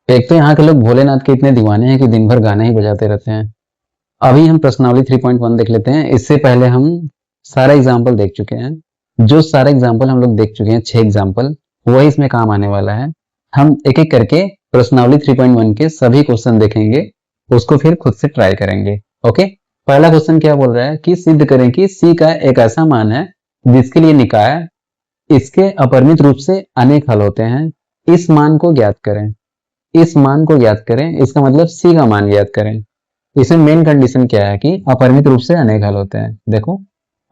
एक तो यहाँ के लोग भोलेनाथ के इतने दीवाने हैं कि दिन भर गाने ही बजाते रहते हैं। अभी हम प्रश्नावली 3.1 देख लेते हैं। इससे पहले हम सारा एग्जाम्पल देख चुके हैं। जो सारे एग्जाम्पल हम लोग देख चुके हैं, 6 एग्जाम्पल, वही इसमें काम आने वाला है। हम एक एक करके प्रश्नावली 3.1 के सभी क्वेश्चन देखेंगे, उसको फिर खुद से ट्राई करेंगे। ओके, पहला क्वेश्चन क्या बोल रहा है कि सिद्ध करें कि सी का एक ऐसा मान है जिसके लिए निकाय इसके अपरिमित रूप से अनेक हल होते हैं। इस मान को ज्ञात करें। इस मान को ज्ञात करें, इसका मतलब सी का मान ज्ञात करें। इसमें मेन कंडीशन क्या है कि अपरिमित रूप से अनेक हल होते हैं। देखो,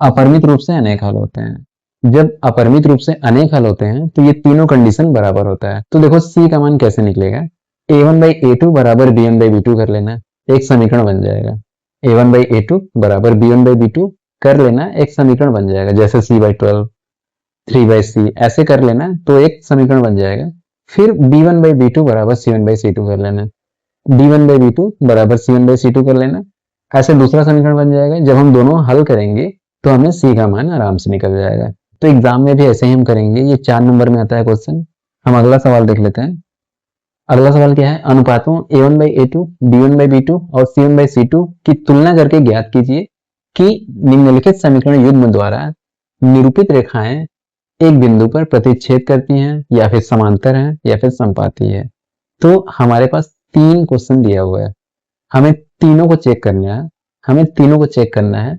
अपरिमित रूप से अनेक हल होते हैं। जब अपरिमित रूप से अनेक हल होते हैं तो ये तीनों कंडीशन बराबर होता है। तो देखो सी का मान कैसे निकलेगा, a1/a2 बराबर b1/b2 कर लेना, एक समीकरण बन जाएगा। a1/a2 बराबर b1/b2 कर लेना, एक समीकरण बन जाएगा। जैसे c/12, 3/c ऐसे कर लेना तो एक समीकरण बन जाएगा। फिर b1/b2 बराबर c1/c2 कर लेना, d1/b2 बराबर c1/c2 कर लेना, ऐसे दूसरा समीकरण बन जाएगा। जब हम दोनों हल करेंगे तो हमें सी का मान आराम से निकल जाएगा। तो एग्जाम में भी ऐसे ही हम करेंगे। ये 4 नंबर में आता है क्वेश्चन। हम अगला सवाल देख लेते हैं। अगला सवाल क्या है, अनुपातों a1/a2, b1/b2 और c1/c2 की तुलना करके ज्ञात कीजिए कि निम्नलिखित समीकरण युग्म द्वारा निरूपित रेखाएं एक बिंदु पर प्रतिच्छेद करती हैं या फिर समांतर हैं या फिर समपाती है। तो हमारे पास 3 क्वेश्चन दिया हुआ है, हमें तीनों को चेक करना है। हमें तीनों को चेक करना है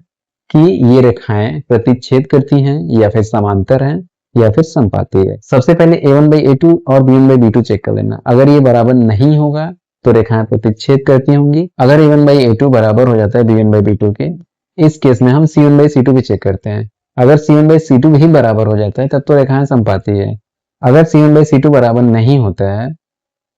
कि ये रेखाएं प्रतिच्छेद करती हैं या फिर समांतर हैं या फिर समपाती है। सबसे पहले a1/a2 और b1/b2 चेक कर लेना। अगर ये बराबर नहीं होगा तो रेखाएं प्रतिच्छेद करती होंगी। अगर a1/a2 बराबर हो जाता है b1/b2 के, इस केस में हम c1/c2 भी चेक करते हैं। अगर c1/c2 भी बराबर हो जाता है तब तो रेखाएं समपाती है। अगर c1/c2 बराबर नहीं होता है,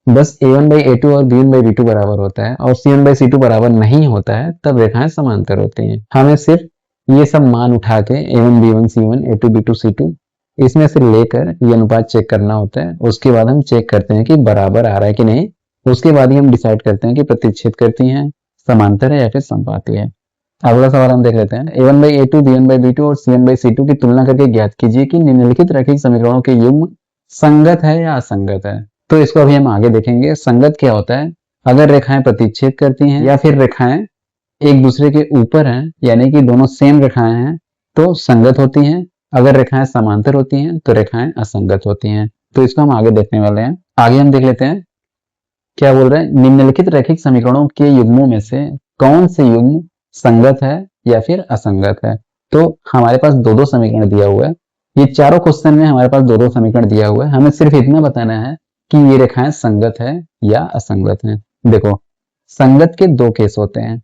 बस a1/a2 और b1/b2 बराबर होता है और c1/c2 बराबर नहीं होता है, तब रेखाएं समांतर होती हैं। हमें सिर्फ ये सब मान उठा के a1 b1 c1 a2 b2 c2 इसमें से लेकर ये अनुपात चेक करना होता है। उसके बाद हम चेक करते हैं कि बराबर आ रहा है कि नहीं। उसके बाद ही हम डिसाइड करते हैं कि प्रतिच्छेद करती हैं, समांतर है या फिर समपाती है। अगला सवाल हम देख लेते हैं। a1/a2 b1/b2 और c1/c2 की तुलना करके ज्ञात कीजिए कि निम्नलिखित रैखिक समीकरणों के युग्म संगत है या असंगत है। तो इसको अभी हम आगे देखेंगे। संगत क्या होता है, अगर रेखाएं प्रतिच्छेद करती हैं या फिर रेखाएं एक दूसरे के ऊपर हैं, यानी कि दोनों सेम रेखाएं हैं, तो संगत होती हैं। अगर रेखाएं समांतर होती हैं तो रेखाएं असंगत होती हैं। तो इसको हम आगे देखने वाले हैं। आगे हम देख लेते हैं क्या बोल रहे हैं। निम्नलिखित रैखिक समीकरणों के युग्मों में से कौन से युग्म संगत है या फिर असंगत है। तो हमारे पास दो दो समीकरण दिया हुआ है। ये चारों क्वेश्चन में हमारे पास दो दो समीकरण दिया हुआ है। हमें सिर्फ इतना बताना है कि ये रेखाएं संगत है या असंगत है। देखो, संगत के दो केस होते हैं।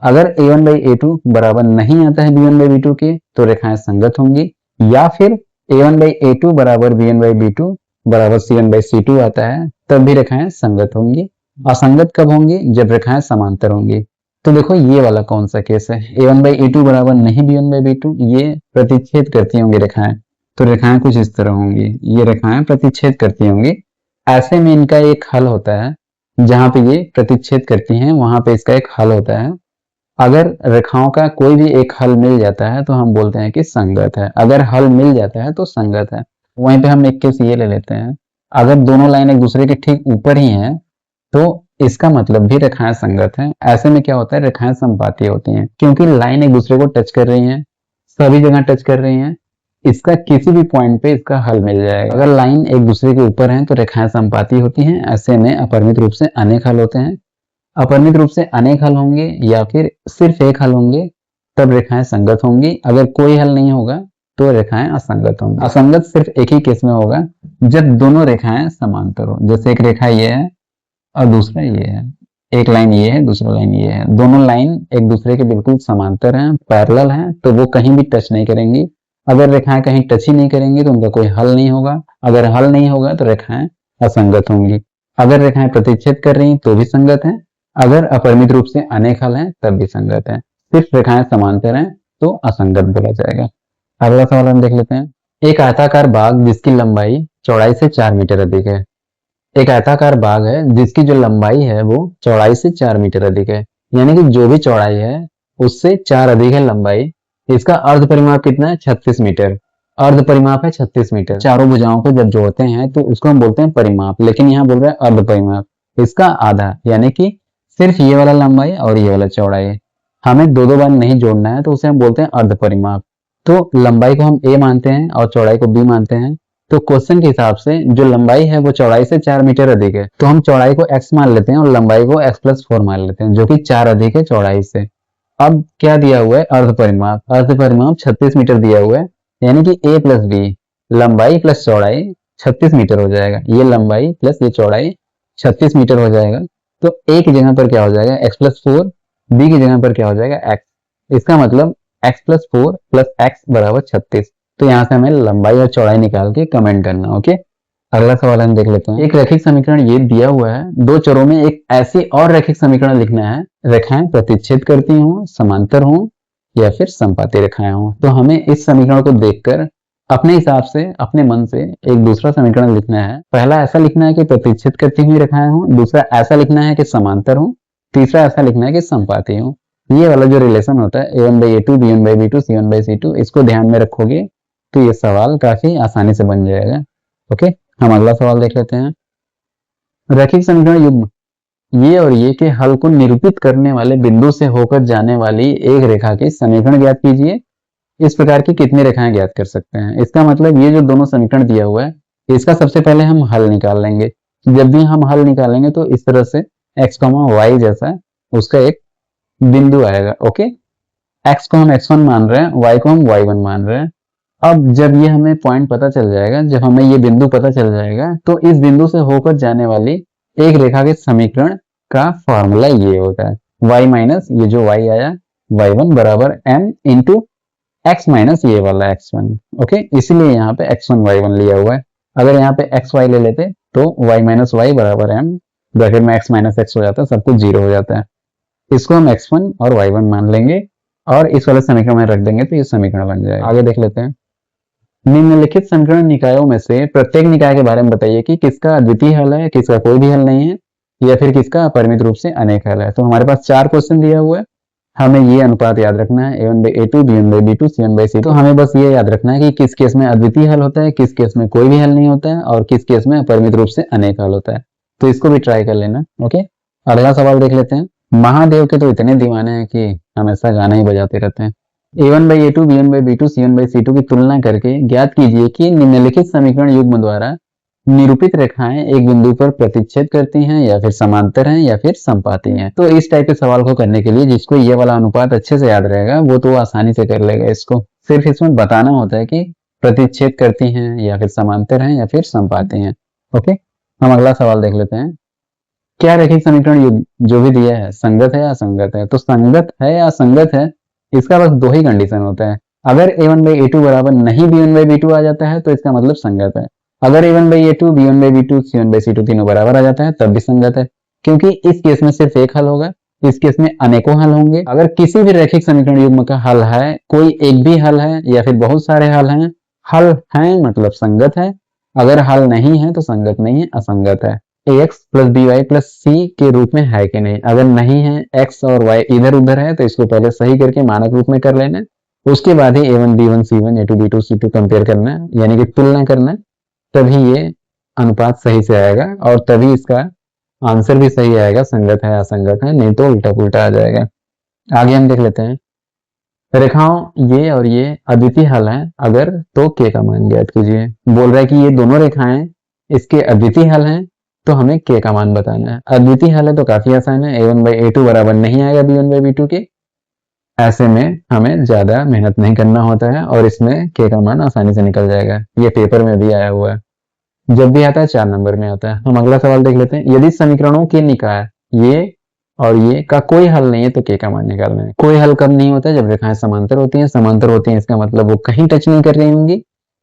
अगर a1/a2 बराबर नहीं आता है b1/b2 के तो रेखाएं संगत होंगी, या फिर a1/a2 बराबर b1/b2 बराबर c1/c2 आता है तब भी रेखाएं संगत होंगी। असंगत कब होंगी, जब रेखाएं समांतर होंगी। तो देखो ये वाला कौन सा केस है, a1/a2 बराबर नहीं b1/b2, ये प्रतिच्छेद करती होंगी रेखाएं। तो रेखाएं कुछ इस तरह होंगी, ये रेखाएं प्रतिच्छेद करती होंगी। ऐसे में इनका एक हल होता है, जहां पे ये प्रतिच्छेद करती हैं वहां पे इसका एक हल होता है। अगर रेखाओं का कोई भी एक हल मिल जाता है तो हम बोलते हैं कि संगत है। अगर हल मिल जाता है तो संगत है। वहीं पे हम एक केस ये ले लेते हैं, अगर दोनों लाइन एक दूसरे के ठीक ऊपर ही हैं तो इसका मतलब भी रेखाएं संगत हैं। ऐसे में क्या होता है, रेखाएं समपाती होती हैं, क्योंकि लाइन एक दूसरे को टच कर रही हैं, सभी जगह टच कर रही हैं। इसका किसी भी पॉइंट पे इसका हल मिल जाएगा। अगर लाइन एक दूसरे के ऊपर है तो रेखाएं समपाती होती हैं। ऐसे में अपरिमित रूप से अनेक हल होते हैं। अपरिमित रूप से अनेक हल होंगे या फिर सिर्फ एक हल होंगे तब रेखाएं संगत होंगी। अगर कोई हल नहीं होगा तो रेखाएं असंगत होंगी। असंगत सिर्फ एक ही केस में होगा, जब दोनों रेखाएं समांतर हो। जैसे एक रेखा ये है और दूसरा ये है, एक लाइन ये है दूसरा लाइन ये है, दोनों लाइन एक दूसरे के बिल्कुल समांतर हैं, पैरेलल हैं, तो वो कहीं भी टच नहीं करेंगी। अगर रेखाएं कहीं टच ही नहीं करेंगी तो उनका कोई हल नहीं होगा। अगर हल नहीं होगा तो रेखाएं असंगत होंगी। अगर रेखाएं प्रतिच्छेद कर रही तो भी संगत हैं। अगर अपरिमित रूप से अनेक हल हैं तब भी संगत है। सिर्फ रेखाएं समांतर हैं तो असंगत बोला जाएगा। अगला सवाल हम देख लेते हैं। एक आयताकार बाग जिसकी लंबाई चौड़ाई से 4 मीटर अधिक है। एक आयताकार बाग है जिसकी जो लंबाई है वो चौड़ाई से 4 मीटर अधिक है, यानी कि जो भी चौड़ाई है उससे 4 अधिक है लंबाई। इसका अर्ध परिमाप कितना है, 36 मीटर। अर्ध परिमाप है 36 मीटर। चारों भुजाओं को जब जोड़ते हैं तो उसको हम बोलते हैं परिमाप, लेकिन यहाँ बोल रहे हैं अर्ध परिमाप। इसका आधा, यानी कि सिर्फ ये वाला लंबाई और ये वाला चौड़ाई। हमें दो दो बार नहीं जोड़ना है, तो उसे हम बोलते हैं अर्ध परिमाप। तो लंबाई को हम a मानते हैं और चौड़ाई को b मानते हैं। तो क्वेश्चन के हिसाब से जो लंबाई है वो चौड़ाई से 4 मीटर अधिक है, तो हम चौड़ाई को x मान लेते हैं और लंबाई को x+4 मान लेते हैं, जो कि 4 अधिक है चौड़ाई से। अब क्या दिया हुआ है? अर्ध परिमाप। अर्ध परिमाप 36 मीटर दिया हुआ है, यानी कि a प्लस b, लंबाई प्लस चौड़ाई 36 मीटर हो जाएगा। ये लंबाई प्लस ये चौड़ाई 36 मीटर हो जाएगा। तो a की जगह पर क्या हो जाएगा? x+4, b की जगह पर क्या हो जाएगा? x। इसका मतलब x+4 प्लस x बराबर 36। तो यहाँ से हमें लंबाई और चौड़ाई निकाल के कमेंट करना। ओके, अगला सवाल हम देख लेते हैं। एक रैखिक समीकरण ये दिया हुआ है, दो चरों में एक ऐसी और रैखिक समीकरण लिखना है, रेखाएं प्रतिच्छेद करती हों, समांतर हों या फिर संपाती रेखाएं हों। तो हमें इस समीकरण को देखकर अपने हिसाब से, अपने मन से एक दूसरा समीकरण लिखना है। पहला ऐसा लिखना है कि प्रतिच्छेद करती हुई रेखाएं हों, दूसरा ऐसा लिखना है कि समांतर हों, तीसरा ऐसा लिखना है कि संपाती हों। ये वाला जो रिलेशन होता है a1/a2, b1/b2, c1/c2, इसको ध्यान में रखोगे तो ये सवाल काफी आसानी से बन जाएगा। ओके, हम अगला सवाल देख लेते हैं। रैखिक समीकरण युग्म ये और ये के हल को निरूपित करने वाले बिंदु से होकर जाने वाली एक रेखा के समीकरण ज्ञात कीजिए। इस प्रकार की कितनी रेखाएं ज्ञात कर सकते हैं? इसका मतलब ये जो दोनों समीकरण दिया हुआ है, इसका सबसे पहले हम हल निकाल लेंगे। जब भी हम हल निकालेंगे तो इस तरह से x, y जैसा उसका एक बिंदु आएगा। ओके, x को हम x1 मान रहे हैं, y को हम y1 मान रहे हैं। अब जब ये हमें पॉइंट पता चल जाएगा, जब हमें ये बिंदु पता चल जाएगा, तो इस बिंदु से होकर जाने वाली एक रेखा के समीकरण का फॉर्मूला ये होता है y माइनस ये जो y आया y1 बराबर m इंटू x माइनस ये वाला x1। ओके, इसीलिए यहाँ पे x1 y1 लिया हुआ है। अगर यहाँ पे x y ले लेते तो y माइनस y बराबर m, ब्रैकेट में x माइनस x हो जाता है, सब कुछ जीरो हो जाता है। इसको हम x1 और y1 मान लेंगे और इस वाले समीकरण में रख देंगे तो ये समीकरण बन जाएगा। आगे देख लेते हैं। निम्नलिखित समीकरण निकायों में से प्रत्येक निकाय के बारे में बताइए कि किसका अद्वितीय हल है, किसका कोई भी हल नहीं है, या फिर किसका अपरिमित रूप से अनेक हल है। तो हमारे पास 4 क्वेश्चन दिया हुआ है, हमें ये अनुपात याद रखना है a1/a2, b1/b2, c1/c2। तो हमें बस ये याद रखना है कि किस केस में अद्वितीय हल होता है, किस केस में कोई भी हल नहीं होता है और किस केस में अपरिमित रूप से अनेक हल होता है। तो इसको भी ट्राई कर लेना। ओके, अगला सवाल देख लेते हैं। महादेव के तो इतने दीवाने हैं कि हमेशा गाना ही बजाते रहते हैं। a1/a2, b1/b2, c1/c2 की तुलना करके ज्ञात कीजिए कि निम्नलिखित समीकरण युग्म द्वारा निरूपित रेखाएं एक बिंदु पर प्रतिच्छेद करती हैं या फिर समांतर हैं या फिर संपाती हैं। तो इस टाइप के सवाल को करने के लिए जिसको ये वाला अनुपात अच्छे से याद रहेगा वो तो आसानी से कर लेगा। इसको सिर्फ इसमें बताना होता है कि प्रतिच्छेद करती हैं या फिर समांतर हैं या फिर संपाती हैं। ओके, हम अगला सवाल देख लेते हैं। क्या रैखिक समीकरण युग्म जो भी दिया है संगत है या असंगत है? तो संगत है या असंगत है, इसका बस दो ही कंडीशन होता है। अगर a1/a2 बराबर नहीं b1/b2 आ जाता है तो इसका मतलब संगत है। अगर a1/a2, b1/b2, c1/c2 तीनों बराबर आ जाता है तब भी संगत है, क्योंकि इस केस में सिर्फ एक हल होगा, इस केस में अनेकों हल होंगे। अगर किसी भी रैखिक समीकरण युग्म का हल है, कोई एक भी हल है या फिर बहुत सारे हल हैं, हल है मतलब संगत है, अगर हल नहीं है तो संगत नहीं है, असंगत है। ax plus by plus c के रूप में है कि नहीं? अगर नहीं है, x और y इधर उधर है, तो इसको पहले सही करके मानक रूप में कर लेना, उसके बाद ही a1 b1 c1 a2 b2 c2 compare करना है, यानी कि तुलना करना, तभी ये अनुपात सही से आएगा और तभी इसका आंसर भी सही आएगा, संगत है असंगत है, नहीं तो उल्टा पुल्टा आ जाएगा। आगे हम देख लेते हैं। रेखाओं ये और ये अद्वितीय हल है अगर, तो k का मान ज्ञात कीजिए। बोल रहा है कि ये दोनों रेखाएं इसके अद्वितीय हल हैं, तो हमें k का मान बताना है। अद्वितीय हल है तो काफी आसान है, a1/a2 बराबर नहीं आएगा b1/b2 के। ऐसे में हमें ज्यादा मेहनत नहीं करना होता है और इसमें k का मान आसानी से निकल जाएगा। ये पेपर में भी आया हुआ है, जब भी आता है 4 नंबर में आता है। हम अगला सवाल देख लेते हैं। यदि समीकरणों के निकाय ये और ये का कोई हल नहीं है तो k का मान निकालना है। कोई हल कब नहीं होता है? जब रेखाएं समांतर होती हैं। समांतर होती हैं इसका मतलब वो कहीं टच नहीं कर रही होंगी,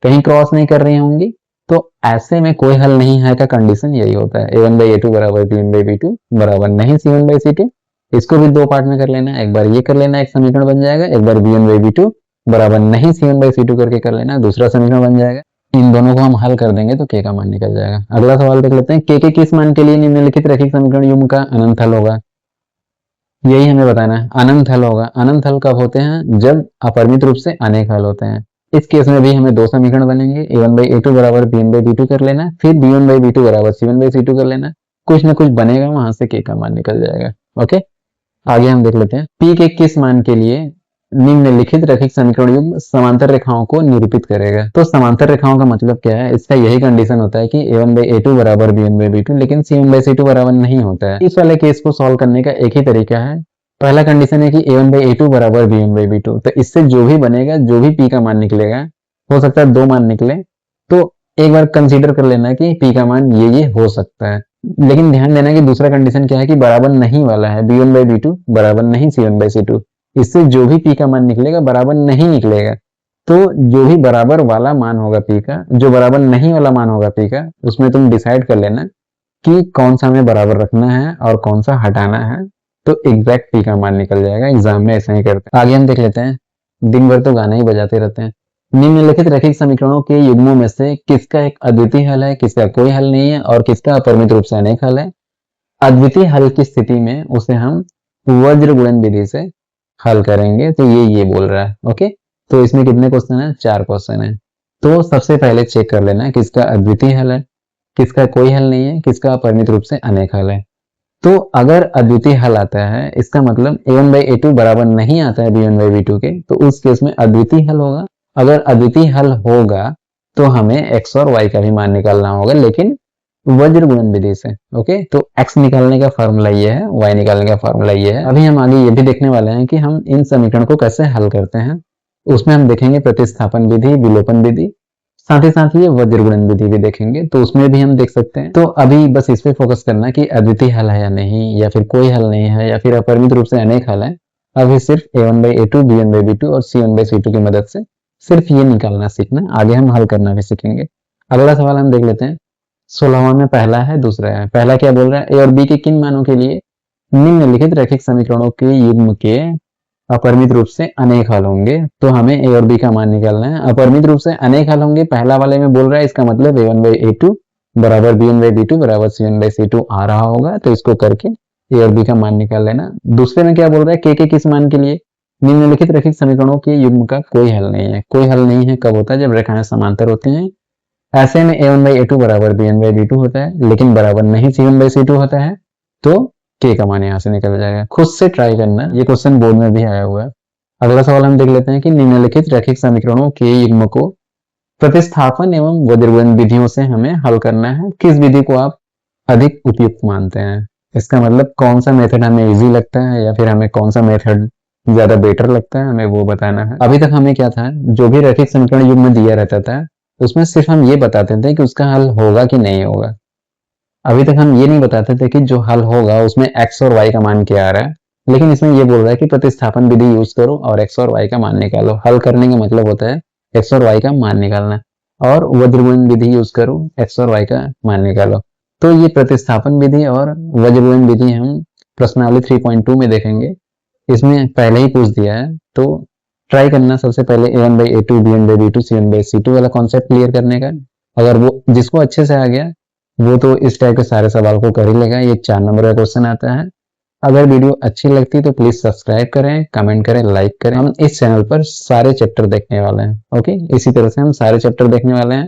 कहीं क्रॉस नहीं कर रही होंगी, तो ऐसे में कोई हल नहीं है का कंडीशन यही होता है। a1/a2 बराबर b1/b2 बराबर नहीं c1/c2। इसको भी दो पार्ट में कर लेना, एक बार ये कर लेना, एक समीकरण बन जाएगा, एक बार b1/b2 बराबर नहीं c1/c2 करके कर लेना, दूसरा समीकरण बन जाएगा। इन दोनों को हम हल कर देंगे तो k का मान निकल जाएगा। अगला सवाल देख लेते हैं। k के किस मान के लिए निम्नलिखित रैखिक समीकरण युग्म का अनंत हल होगा? यही हमें बताना है। अनंत हल होगा। अनंत हल कब होते हैं? जब अपरिमित रूप से अनेक हल होते हैं। इस केस में भी हमें दो समीकरण बनेंगे, a1/a2 बराबर b1/b2 कर लेना, फिर b1/b2 बराबर c1/c2 कर लेना। कुछ ना कुछ बनेगा, वहां से k का मान निकल जाएगा। ओके, आगे हम देख लेते हैं p के किस मान के लिए निम्नलिखित रैखिक समीकरण युग्म समांतर रेखाओं को निरूपित करेगा। तो समांतर रेखाओं का मतलब क्या है, इसका यही कंडीशन होता है कि a1/a2 बराबर b1/b2, लेकिन c1/c2 बराबर नहीं होता है। इस वाले केस को सॉल्व करने का एक ही तरीका है। पहला कंडीशन है कि a1/a2 बराबर b1/b2, तो इससे जो भी बनेगा, जो भी p का मान निकलेगा, हो सकता है 2 मान निकले, तो एक बार कंसीडर कर लेना कि p का मान ये हो सकता है। लेकिन ध्यान देना कि दूसरा कंडीशन क्या है कि बराबर नहीं वाला है, b1/b2 बराबर नहीं c1/c2। इससे जो भी p का मान निकलेगा बराबर नहीं निकलेगा। तो जो भी बराबर वाला मान होगा p का, जो बराबर नहीं वाला मान होगा p का, उसमें तुम डिसाइड कर लेना कि कौन सा हमें बराबर रखना है और कौन सा हटाना है, तो एग्जैक्ट p का मान निकल जाएगा। एग्जाम में ऐसा ही करते हैं। आगे हम देख लेते हैं, दिन भर तो गाना ही बजाते रहते हैं। निम्नलिखित रैखिक समीकरणों के युग्मों में से किसका एक अद्वितीय हल है, किसका कोई हल नहीं है और किसका अपरिमित रूप से अनेक हल है। अद्वितीय हल की स्थिति में उसे हम वज्र गुणन विधि से हल करेंगे। तो ये बोल रहा है। ओके, तो इसमें कितने क्वेश्चन है, 4 क्वेश्चन है। तो सबसे पहले चेक कर लेना किसका अद्वितीय हल है, किसका कोई हल नहीं है, किसका अपरिमित रूप से अनेक हल है। तो अगर अद्वितीय हल आता है, इसका मतलब a1/a2 बराबर नहीं आता है b1/b2 के, तो उस केस में अद्वितीय हल होगा। अगर अद्वितीय हल होगा तो हमें x और y का भी मान निकालना होगा, लेकिन वज्र गुणन विधि से। ओके, तो x निकालने का फॉर्मूला ये है, y निकालने का फॉर्मूला ये है। अभी हम आगे ये भी देखने वाले हैं कि हम इन समीकरण को कैसे हल करते हैं। उसमें हम देखेंगे प्रतिस्थापन विधि, विलोपन विधि, साथ ही साथ ये वज्र गुणन विधि भी देखेंगे, तो उसमें भी हम देख सकते हैं। तो अभी बस इस पे फोकस करना कि अद्वितीय हल है या नहीं, या फिर कोई हल नहीं है, या फिर अपरिमित रूप से अनेक हल है। अभी सिर्फ a1/a2, b1/b2 और c1/c2 की मदद से सिर्फ ये निकालना सीखना, आगे हम हल करना भी सीखेंगे। अगला सवाल हम देख लेते हैं। 16वां में पहला है, दूसरा है। पहला क्या बोल रहा है, ए और बी के किन मानों के लिए निम्नलिखित रैखिक समीकरणों के युग्म के अपरिमित रूप से अनेक हल होंगे। तो हमें ए और बी का मान निकालना है। अपरिमित रूप से अनेक हल होंगे, पहला वाले में बोल रहा है, इसका मतलब a1/a2 बराबर b1/b2 बराबर c1/c2 आ रहा होगा। तो इसको करके ए और बी का मान निकाल लेना। दूसरे में क्या बोल रहा है, के किस मान के लिए निम्नलिखित रैखिक समीकरणों के युग्म का कोई हल नहीं है। कोई हल नहीं है कब होता है, जब रेखाएं समांतर होती हैं। ऐसे में a1/a2 बराबर b1/b2 होता है, लेकिन बराबर नहीं c1/c2 होता है, तो k का मान यहाँ से निकल जाएगा। खुद से ट्राई करना, ये क्वेश्चन बोर्ड में भी आया हुआ है। अगला सवाल हम देख लेते हैं कि निम्नलिखित रैखिक समीकरणों के युग्म को प्रतिस्थापन एवं वज्रगुणन विधियों से हमें हल करना है। किस विधि को आप अधिक उपयुक्त मानते हैं, इसका मतलब कौन सा मेथड हमें इजी लगता है, या फिर हमें कौन सा मेथड ज्यादा बेटर लगता है, हमें वो बताना है। अभी तक हमें क्या था, जो भी रैखिक समीकरण युग्म दिया रहता था उसमें सिर्फ हम ये बताते थे कि उसका हल होगा कि नहीं होगा। अभी तक हम ये नहीं बताते थे कि जो हल होगा उसमें x और y का मान क्या आ रहा है। लेकिन इसमें ये बोल रहा है कि प्रतिस्थापन विधि यूज करो और x और y का मान निकालो। हल करने का मतलब होता है x और y का मान निकालना, और वज्रगुणन विधि यूज करो, x और y का मान निकालो। तो ये प्रतिस्थापन विधि और वज्रगुणन विधि हम प्रश्नावली 3.2 में देखेंगे। इसमें पहले ही पूछ दिया है, तो ट्राई करना सबसे पहले a1/a2, b1/b2, c1/c2 वाला कॉन्सेप्ट क्लियर करने का। अगर वो जिसको अच्छे से आ गया वो तो इस टाइप के सारे सवाल को कर ही लेगा। ये 4 नंबर का क्वेश्चन आता है। अगर वीडियो अच्छी लगती है तो प्लीज सब्सक्राइब करें, कमेंट करें, लाइक करें। हम इस चैनल पर सारे चैप्टर देखने वाले हैं। ओके, इसी तरह से हम सारे चैप्टर देखने वाले हैं।